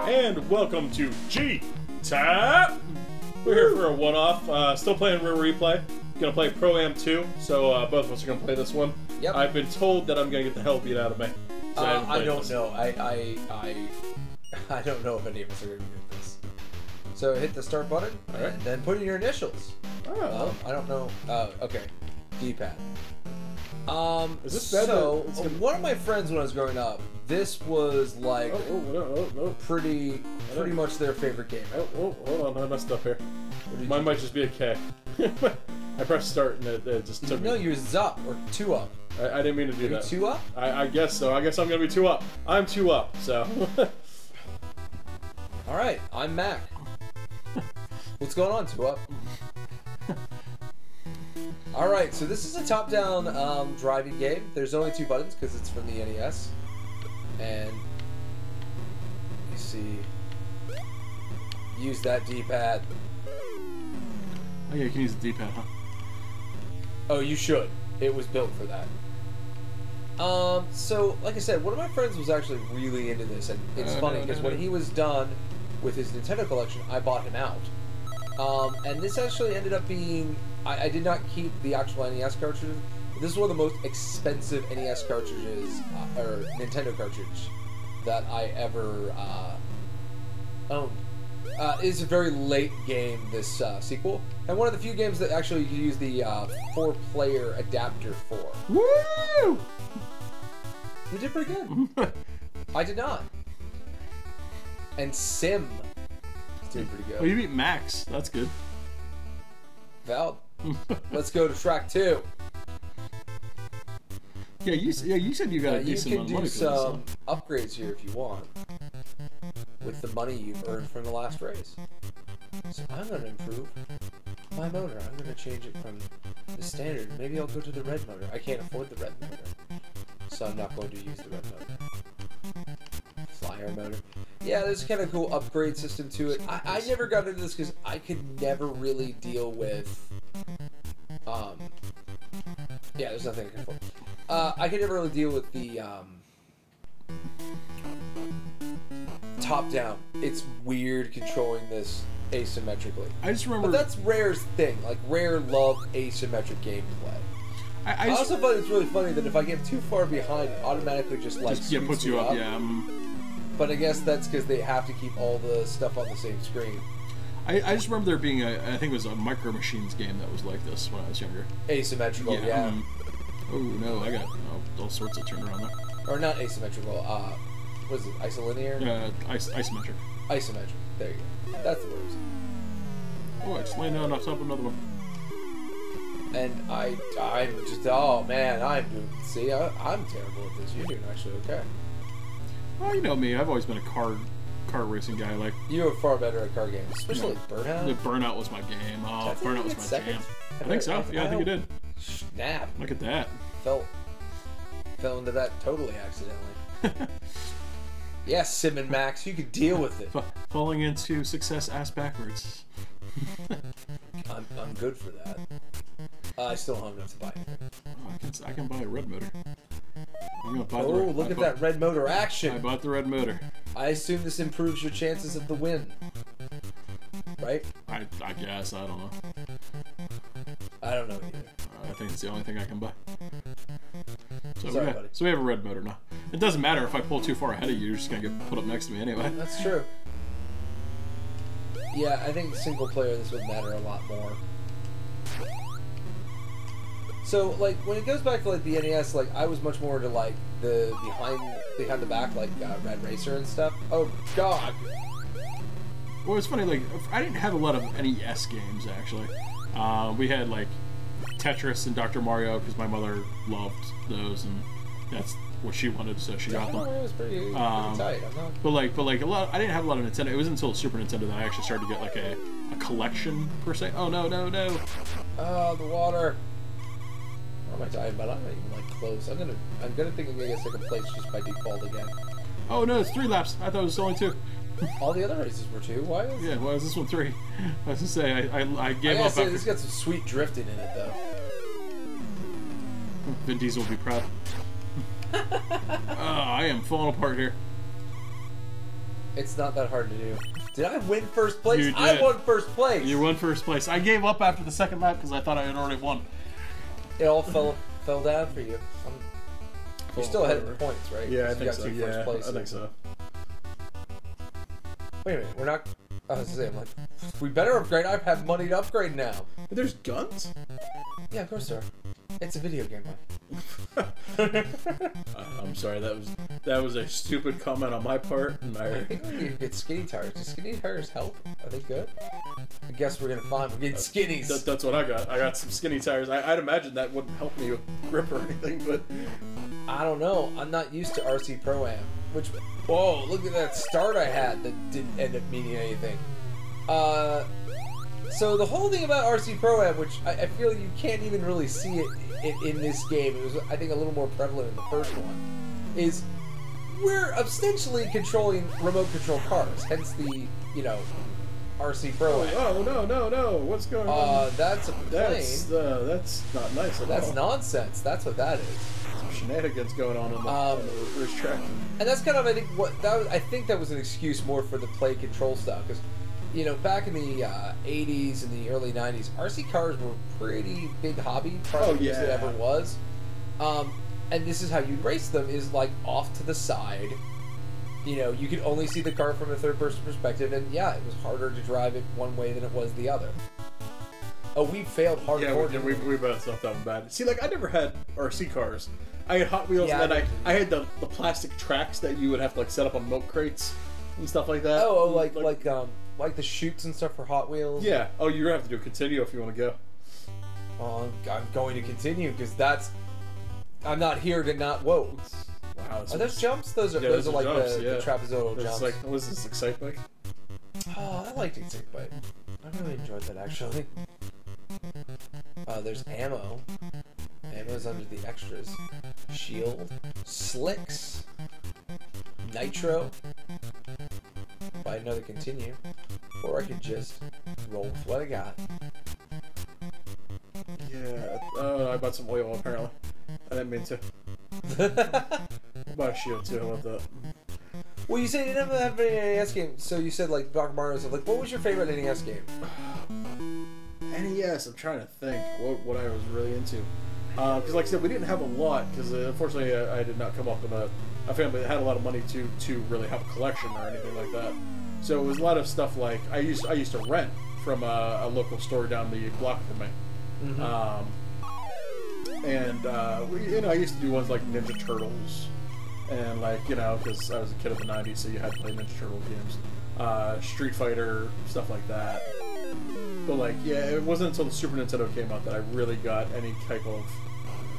and welcome to GTAAP! We're here for a one-off, still playing Real Replay. Gonna play Pro-Am 2, so both of us are gonna play this one. Yep. I've been told that I'm gonna get the hell beat out of me. I don't know. I don't know if any of us are gonna get this. So hit the start button, and then put in your initials. Oh. I don't know. Okay. D-pad. Is this bad? So, one of my friends when I was growing up, this was like pretty much their favorite game. Oh, hold on, I messed up here. Mine might just be a K. I pressed start and it just took me. No, you're up or 2 up. I didn't mean to do that. 2 up? I guess so. I guess I'm gonna be 2 up. I'm 2 up, so. Alright, I'm Mac. What's going on, 2 up? Alright, so this is a top-down driving game. There's only 2 buttons because it's from the NES. And you see, use that D-pad. Oh yeah, you can use the D-pad, huh? Oh, you should. It was built for that. So, like I said, one of my friends was actually really into this, and it's funny because when he was done with his Nintendo collection, I bought him out. And this actually ended up being... I did not keep the actual NES cartridge. This is one of the most expensive NES cartridges, or Nintendo cartridge, that I ever owned. It's a very late game, this sequel, and one of the few games that actually you can use the 4-player adapter for. Woo! You did pretty good. I did not. And Sim is doing pretty good. Well, you beat Max. That's good. Valid. Let's go to track 2. Yeah, you said you got a decent amount of money. You can do some upgrades here if you want, with the money you've earned from the last race. So I'm going to improve my motor. I'm going to change it from the standard. Maybe I'll go to the red motor. I can't afford the red motor, so I'm not going to use the red motor. Flyer motor. Yeah, there's a kind of cool upgrade system to it. I never got into this because I could never really deal with... yeah, there's nothing I can afford. I could never really deal with the top-down. It's weird controlling this asymmetrically. I just remember... But that's Rare's thing. Like, Rare loved asymmetric gameplay. I also find it's really funny that if I get too far behind, it automatically just, like, puts you up. Yeah. But I guess that's because they have to keep all the stuff on the same screen. I just remember there being I think it was a Micro Machines game that was like this when I was younger. Asymmetrical, yeah. Oh no, I got all sorts of turnaround there. Or not asymmetrical, what is it, isolinear? Isometric. Isometric, there you go. That's the word. Oh, I just landed on top of another one. And I'm just, oh man, I'm terrible at this. You're doing actually okay. Well, you know me, I've always been a car racing guy. Like, you were far better at car games, especially Burnout. The Burnout was my game. Oh, Burnout was my jam. I think so. Yeah, I think you did. Snap! Look at that. Fell into that totally accidentally. Yes, Sim and Max, you could deal with it. Falling into success ass backwards. I'm good for that. I still don't have enough to buy anything. Oh, I can buy a red motor. I'm gonna buy look at that red motor action! I bought the red motor. I assume this improves your chances of the win. Right? I guess. I don't know. I don't know either. I think it's the only thing I can buy. So, Sorry, buddy. So we have a red motor now. It doesn't matter if I pull too far ahead of you, you're just going to get put up next to me anyway. That's true. Yeah, I think single player this would matter a lot more. So, like, when it goes back to, like, the NES, like, I was much more into, like, the behind the back, like, Red Racer and stuff. Oh, God! Well, it's funny, like, I didn't have a lot of NES games, actually. We had, like, Tetris and Dr. Mario, because my mother loved those, and that's what she wanted, so she got them. It was pretty tight. But like a lot. I didn't have a lot of Nintendo. It was until Super Nintendo that I actually started to get, like, a collection, per se. Oh, no. Oh, the water. What am I dying about? I'm not even, like, close. I'm gonna think I'm gonna get second place just by default again. Oh, no, it's 3 laps. I thought it was only 2. All the other races were 2. Why is why is this one 3? I was gonna say, I gave up after... This got some sweet drifting in it, though. Vin Diesel will be proud. Oh, I am falling apart here. It's not that hard to do. Did I win first place? You did. I won first place. You won first place. I gave up after the second lap because I thought I had already won. It all fell down for you. You're still ahead of the points, right? Yeah, I think got so. two Yeah, first places. I think so. Wait a minute, we're not. I was saying, like, we better upgrade. I have money to upgrade now. But there's guns? Yeah, of course there are. It's a video game, man. I'm sorry, that was a stupid comment on my part. And I think we need to get skinny tires. Do skinny tires help? Are they good? I guess we're getting skinnies. That's what I got. I got some skinny tires. I'd imagine that wouldn't help me with grip or anything, but I don't know. I'm not used to RC Pro-Am. Which, whoa, look at that start I had that didn't end up meaning anything. So the whole thing about RC Pro-Am, which I feel you can't even really see it in this game, it was, I think, a little more prevalent in the first one, is we're ostensibly controlling remote control cars, hence the, RC Pro-Am. Oh, no, what's going on? That's a plane. That's not nice at all. That's nonsense. That's what that is. Some shenanigans going on the racetrack. And that's kind of, I think, I think that was an excuse more for the play control stuff, because, back in the 80s and the early 90s, RC cars were a pretty big hobby, probably the biggest it ever was. And this is how you race them, is like off to the side. You could only see the car from a third-person perspective, and yeah, it was harder to drive it one way than it was the other. Oh, we failed hardcore. Yeah, we both stuff that bad. See, like, I never had RC cars. I had Hot Wheels, and then I had the plastic tracks that you would have to, like, set up on milk crates and stuff like that. Oh, like the chutes and stuff for Hot Wheels? Yeah. Oh, you're going to have to do a continue if you want to go. Oh, I'm going to continue, because I'm not here to not... Whoa. Wow. Are those jumps? Those are like jumps, the trapezoidal jumps. Like, what is this, Excite Bike? Oh, I liked Excite Bike. I really enjoyed that, actually. There's ammo. Ammo's under the extras. Shield. Slicks. Nitro. Buy another continue. Or I could just roll with what I got. Yeah. I bought some oil, apparently. I didn't mean to. I bought a shield, too. I love that. Well, you said you never have any NES game, so you said, like, Dr. Mario stuff. Like, what was your favorite NES game? NES, I'm trying to think what I was really into. Because, like I said, we didn't have a lot, because unfortunately I did not come up with a family that had a lot of money to really have a collection or anything like that. So it was a lot of stuff like, I used to rent from a local store down the block from me. Mm-hmm. I used to do ones like Ninja Turtles, and because I was a kid of the 90s, so you had to play Ninja Turtle games, Street Fighter, stuff like that. But it wasn't until the Super Nintendo came out that I really got any type of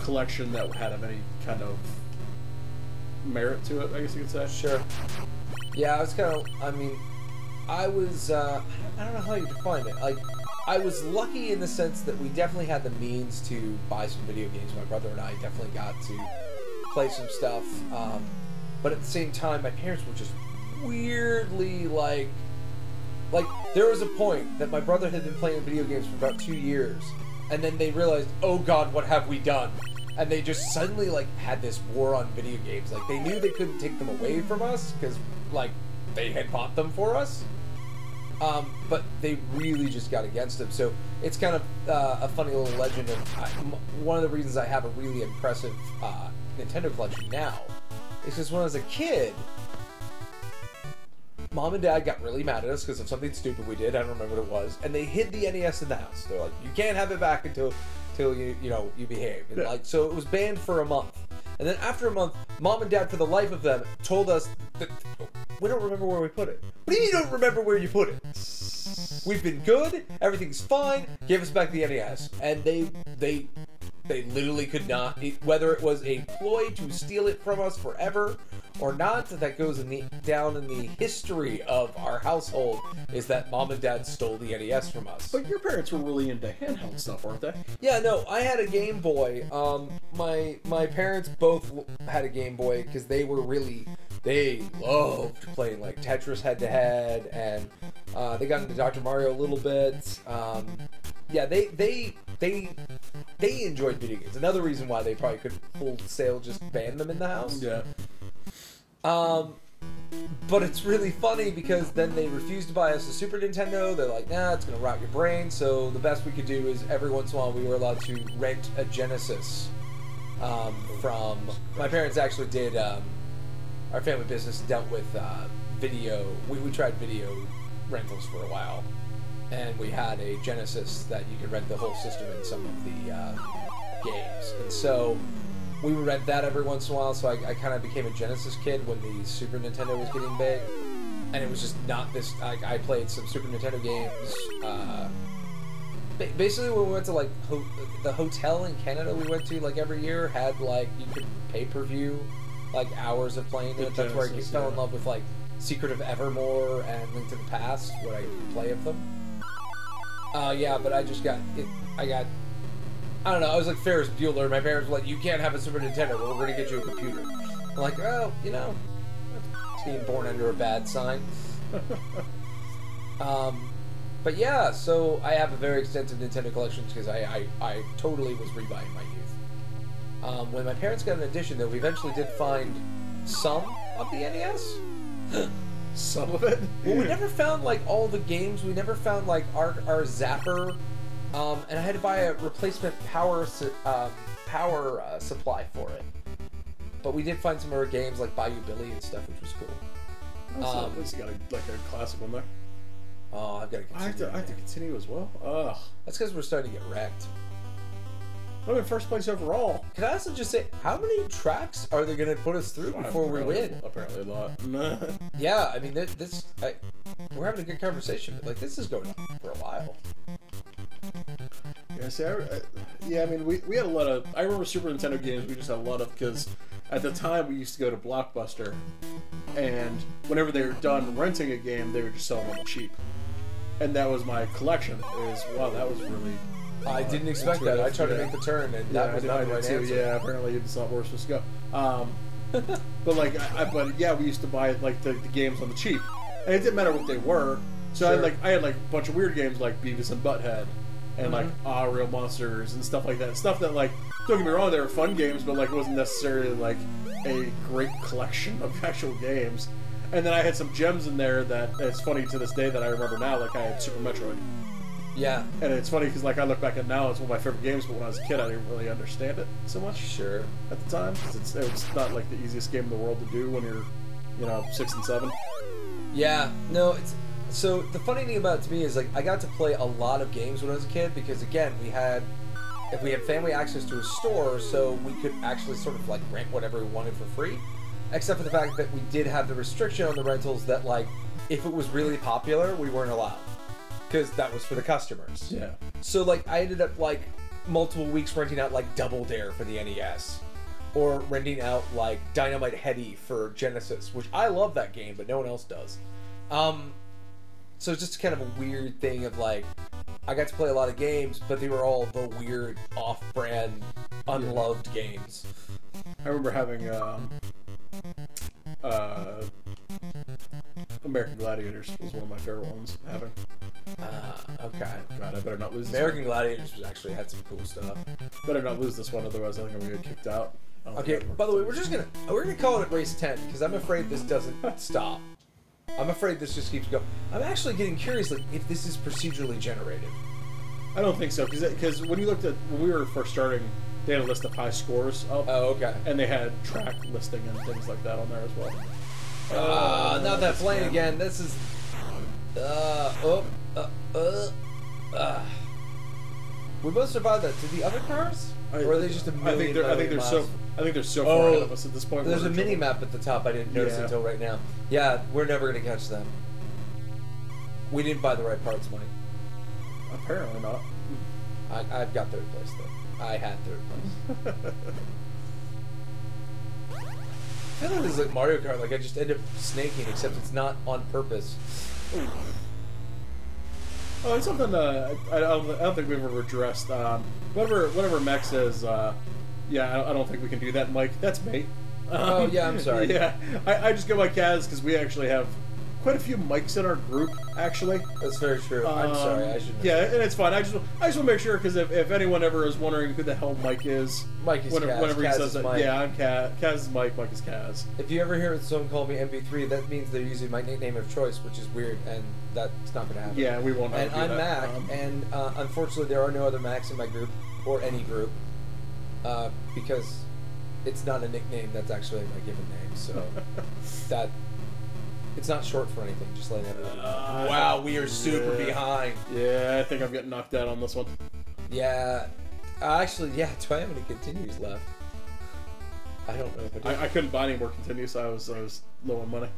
collection that had any kind of merit to it, I guess you could say. Sure. Yeah, I was kind of, I don't know how you define it. Like, I was lucky in the sense that we definitely had the means to buy some video games. My brother and I definitely got to play some stuff. But at the same time, my parents were just weirdly like there was a point that my brother had been playing video games for about 2 years, and then they realized, oh God, what have we done? And they just suddenly had this war on video games. Like, they knew they couldn't take them away from us because they had bought them for us. But they really just got against him. So it's kind of a funny little legend of one of the reasons I have a really impressive Nintendo collection now is because when I was a kid, Mom and Dad got really mad at us because of something stupid we did. I don't remember what it was, and they hid the NES in the house. They're like, "You can't have it back until you behave." And so it was banned for a month, and then after a month, Mom and Dad, for the life of them, told us that we don't remember where we put it. What do you mean you don't remember where you put it? We've been good. Everything's fine. Give us back the NES, and they literally could not. Whether it was a ploy to steal it from us forever or not, that goes down in the history of our household, is that Mom and Dad stole the NES from us. But your parents were really into handheld stuff, weren't they? Yeah, no, I had a Game Boy. My parents both had a Game Boy because they loved playing Tetris head-to-head, and they got into Dr. Mario a little bit. Yeah, they enjoyed video games. Another reason why they probably could wholesale just ban them in the house. Yeah. But it's really funny because then they refused to buy us a Super Nintendo. They're like, nah, it's going to rot your brain. So the best we could do is every once in a while we were allowed to rent a Genesis from... My parents actually did... our family business dealt with video... We tried video rentals for a while. And we had a Genesis that you could rent the whole system in some of the games. And so... we would rent that every once in a while, so I kind of became a Genesis kid when the Super Nintendo was getting big. And it was just not this... I played some Super Nintendo games. Basically, when we went to, like, the hotel in Canada we went to, like, every year had, like, you could pay-per-view, like, hours of playing it. That's where I fell in love with, like, Secret of Evermore and Link to the Past, what I could play of them. Yeah, but I just got... I don't know, I was like Ferris Bueller. My parents were like, you can't have a Super Nintendo, but we're going to get you a computer. I'm like, oh, you know, being born under a bad sign. But yeah, so I have a very extensive Nintendo collection because I totally was rebuying my youth. When my parents got an edition, though, we eventually did find some of the NES. Some of it? Well, we never found, like, all the games. We never found, like, our Zapper. And I had to buy a replacement power supply for it. But we did find some other games like Bayou Billy and stuff, which was cool. At least you got a classic one there. Oh, I've got to continue. I have to continue as well. Ugh. That's because we're starting to get wrecked. I'm in first place overall. Can I also just say, how many tracks are they going to put us through before we win? Apparently a lot. Yeah, I mean, we're having a good conversation. Like, this is going on for a while. Yeah, see, I mean, we had a lot of... I remember Super Nintendo games we just had a lot of, because at the time we used to go to Blockbuster, and whenever they were done renting a game, they would just sell them cheap. And that was my collection, wow, that was really... I didn't expect that. I tried to make the turn, and that was not the right answer. Yeah, apparently it's not where we're supposed to go. But, like, yeah, we used to buy, like, the games on the cheap. And it didn't matter what they were. So sure. I had, like, a bunch of weird games like Beavis and Butthead. And, like, Real Monsters and stuff like that. Stuff that, like, don't get me wrong, they were fun games, but, like, it wasn't necessarily, like, a great collection of actual games. And then I had some gems in there that, it's funny to this day that I remember now, like, I had Super Metroid. Yeah. And it's funny because, like, I look back at it now, it's one of my favorite games, but when I was a kid, I didn't really understand it so much. Sure. At the time. Because it's not, like, the easiest game in the world to do when you're, you know, 6 and 7. Yeah. No, it's... So, the funny thing about it to me is, like, I got to play a lot of games when I was a kid because, again, we had family access to a store, so we could actually sort of, like, rent whatever we wanted for free. Except for the fact that we did have the restriction on the rentals that, like, if it was really popular, we weren't allowed. Because that was for the customers. Yeah. So, like, I ended up, like, multiple weeks renting out, like, Double Dare for the NES. Or renting out, like, Dynamite Headdy for Genesis, which I love that game, but no one else does. So it's just kind of a weird thing of, like, I got to play a lot of games, but they were all the weird, off-brand, unloved games. I remember having, American Gladiators was one of my favorite ones having. Okay. God, I better not lose this American one. Gladiators actually had some cool stuff. Better not lose this one, otherwise I think I'm gonna get kicked out. Okay, by the way, we're gonna call it race 10, because I'm afraid this doesn't stop. I'm afraid this just keeps going. I'm actually getting curious, like, if this is procedurally generated. I don't think so, because when you looked at, when we were first starting, they had a list of high scores up. Oh, okay. And they had track listing and things like that on there as well. Not that plane again. This is... We both survived that. Did the other cars? Or are they just a million I think they're so far ahead of us at this point. There's a mini map at the top I didn't notice until right now. Yeah, we're never going to catch them. We didn't buy the right parts, Mike. Apparently not. I've got third place, though. I had third place. I feel like this is like Mario Kart. Like, I just end up snaking, except it's not on purpose. Oh, it's something I don't think we've ever addressed. Whatever Mech says, yeah, I don't think we can do that, Mike. That's me. Oh, yeah, I'm sorry. Yeah, I just go by Kaz because we actually have quite a few Mikes in our group, actually. That's very true. I'm sorry, I shouldn't. Yeah, and it's fine. I just want to make sure, because if anyone ever is wondering who the hell Mike is, Mike is Kaz. Whenever he Kaz says is that, Mike. yeah, I'm Kaz. Kaz is Mike. Mike is Kaz. If you ever hear someone call me MP3, that means they're using my nickname of choice, which is weird, and that's not going to happen. Yeah, we won't. And I'm that. Mac, and unfortunately, there are no other Macs in my group or any group, because it's not a nickname. That's actually my given name. So that. It's not short for anything, just letting everybody know. Wow, we are super behind. Yeah, I think I'm getting knocked out on this one. Yeah. Actually, yeah, do I have any continues left? I don't know if I do. I couldn't buy any more continues, so I was low on money.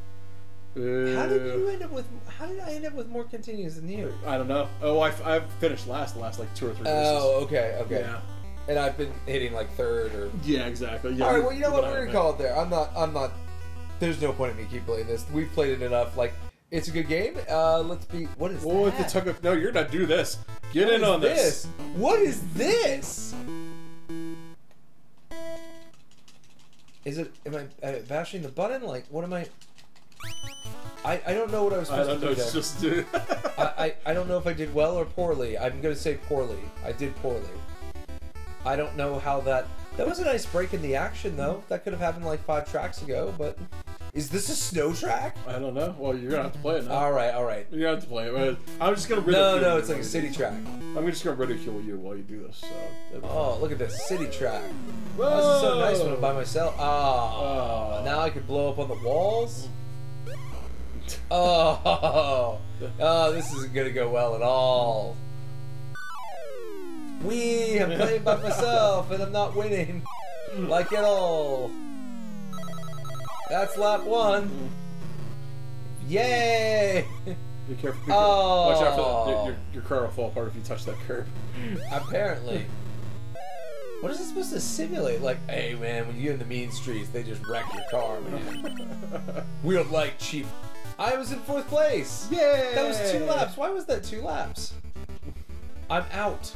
How did I end up with more continues than you? I don't know. Oh, I've finished the last like 2 or 3 races. Oh, okay. Yeah. And I've been hitting like third or... Yeah, exactly. Yeah, Alright, well, you know what? We're gonna call it there. I'm not... There's no point in me keep playing this. We've played it enough. Like, it's a good game. Let's be... What is that? No, you're not do this. Get in on this. What is this? Is it... Am I bashing the button? Like, what am I... I don't know what I was supposed to do there. It's just... I don't know if I did well or poorly. I'm going to say poorly. I did poorly. I don't know how that... That was a nice break in the action, though. That could have happened like 5 tracks ago, but... Is this a snow track? I don't know. Well, you're going to have to play it now. Alright. You're going to have to play it. I'm just going to ridicule No, it's like a city track. I'm just going to ridicule you while you do this. So Oh, look at this. City track. Whoa! Oh, this is so nice when I'm by myself. Oh, now I can blow up on the walls. Oh, this isn't going to go well at all. I'm playing by myself and I'm not winning. Like at all. That's lap 1. Yay! Be careful. Oh. Watch out for that. Your car will fall apart if you touch that curb. Apparently. What is it supposed to simulate? Like, hey man, when you get in the mean streets, they just wreck your car, man. We don't like cheap. I was in 4th place. Yay! That was 2 laps. Why was that 2 laps? I'm out.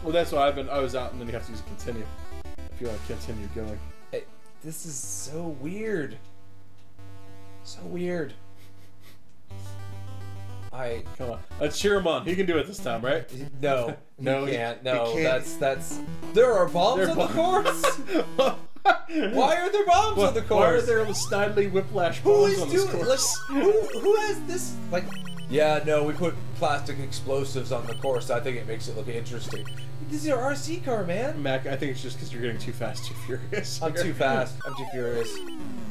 Well, that's why I was out, and then you have to use a continue if you want to continue going. This is so weird. So weird. Come on, let's cheer him on. He can do it this time, right? No, no, he can't. he No, can't. that's. There are bombs on the course. Why are there bombs on the course? Why are there the Snidely Whiplash bombs on this course? Who has this? Like, yeah, no, we put plastic explosives on the course. I think it makes it look interesting. This is your RC car, man. Mac, I think it's just because you're getting too fast, too furious. I'm too fast. I'm too furious.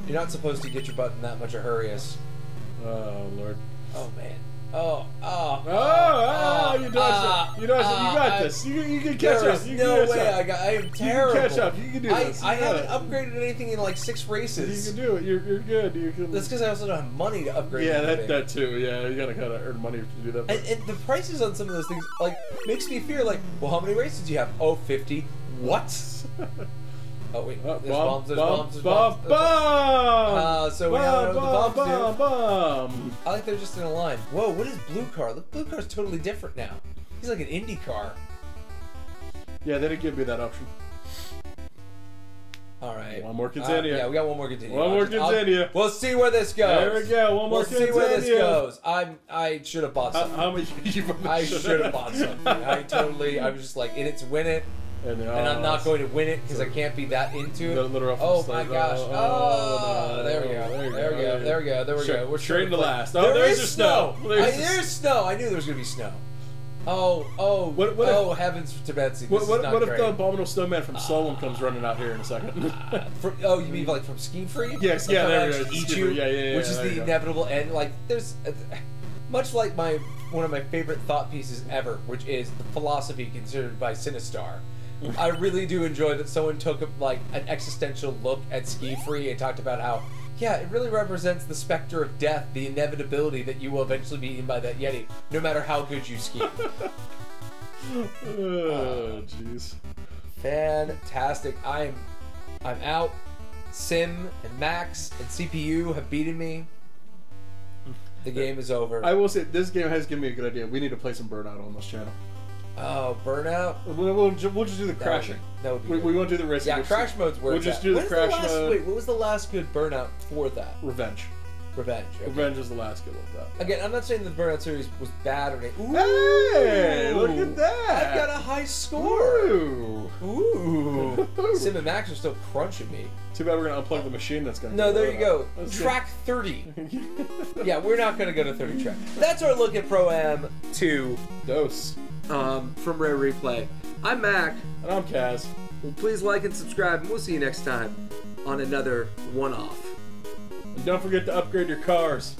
You're not supposed to get your butt in that much of hurrious. Oh, Lord. Oh, man. You dodged it. You dodged it. You got this. You can catch up. No way. I am terrible. You can catch up. You can do this. I haven't upgraded anything in like 6 races. You can do it. You're good. You can. That's because I also don't have money to upgrade. Yeah, that too. Yeah, you gotta kind of earn money to do that. And the prices on some of those things like makes me fear like, well, how many races do you have? Oh, 50. What? Oh wait, there's bombs. So we have the bombs. I like they're just in a line. Whoa, what is Blue Car? Look, Blue Car's totally different now. He's like an Indy car. Yeah, they didn't give me that option. All right. One more continue. Yeah, we got one more continue. One more continue. We'll see where this goes. There we go. One more continue. We'll see where this goes. I should have bought something. How much? I should have bought something. I was just like in it to win it. And I'm not going to win it because I can't be that into it. Oh my gosh! Oh, there we go. We're straight to last. Oh, there's snow. There's snow. I knew there was going to be snow. Oh, heavens to Betsy. What if the abominable snowman from Solon comes running out here in a second? You mean like from Ski Free? Yes, like there we go. Eat you, yeah, which is the inevitable end. Like there's, much like one of my favorite thought pieces ever, which is the philosophy considered by Sinistar. I really do enjoy that someone took like an existential look at Ski Free and talked about how, yeah, it really represents the specter of death, the inevitability that you will eventually be eaten by that Yeti, no matter how good you ski. Oh, jeez. Fantastic. I'm out. Sim and Max and CPU have beaten me. The game is over. I will say, this game has given me a good idea. We need to play some Burnout on this channel. Oh, Burnout? We'll just do the crashing. That would be we won't do the racing. Yeah, crash mode's where we'll just do the crash mode. Wait, what was the last good Burnout for that? Revenge. Revenge. Okay. Revenge was the last good one. Though. Again, I'm not saying the Burnout series was bad or anything. Hey, look at that! I've got a high score. Ooh. Sim and Max are still crunching me. Too bad we're gonna unplug the machine. That's gonna. No, there you go. Let's Track 30. Yeah, we're not gonna go to 30 track. That's our look at Pro Am 2 Dose. from Rare Replay. I'm Mac. And I'm Kaz. Well, please like and subscribe, and we'll see you next time on another one-off. And don't forget to upgrade your cars.